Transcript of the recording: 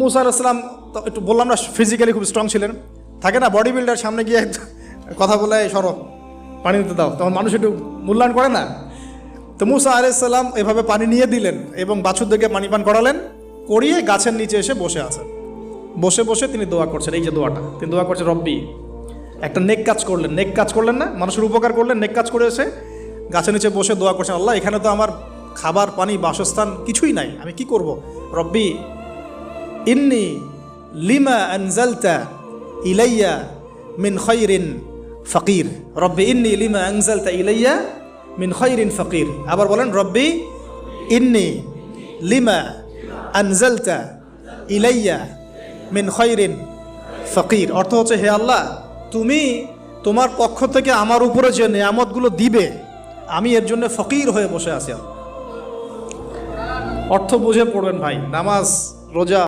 মুসা আলাইহিস সালাম তো একটু বললাম না ফিজিক্যালি খুব স্ট্রং ছিলেন, থাকে না বডি বিল্ডার, সামনে গিয়ে কথা বলে সরো পানি দিতে দাও, তখন মানুষ একটু মূল্যায়ন করে না। তো মুসা আলাইহিস সালাম এভাবে পানি নিয়ে দিলেন এবং বাছুরদেরকে পানি পান করালেন, করিয়ে গাছের নিচে এসে বসে আছেন। বসে বসে তিনি দোয়া করছেন, এই যে দোয়াটা তিনি দোয়া করছেন, রব্বি, একটা নেক কাজ করলেন, নেক কাজ করলেন না, মানুষের উপকার করলেন, নেক কাজ করে এসে গাছের নিচে বসে দোয়া করছেন, আল্লাহ এখানে তো আমার খাবার পানি বাসস্থান কিছুই নাই, আমি কি করব। রব্বি ইন্নি লিমা আনজালতা ইলাইয়া মিন খায়রিন ফকির, রব্বি ইন্নি লিমা আনজালতা ইলাইয়া মিন খায়রিন ফকির। আবার বলেন, রব্বি ইন্নি লিমা আনজালতা ইলাইয়া মিন খায়রিন ফকির। অর্থ হচ্ছে, হে আল্লাহ, তুমি তোমার পক্ষ থেকে আমার উপরে যে নেয়ামতগুলো দিবে, আমি এর জন্য ফকির হয়ে বসে আছি। অর্থ বুঝে পড়বেন ভাই, নামাজ রোজা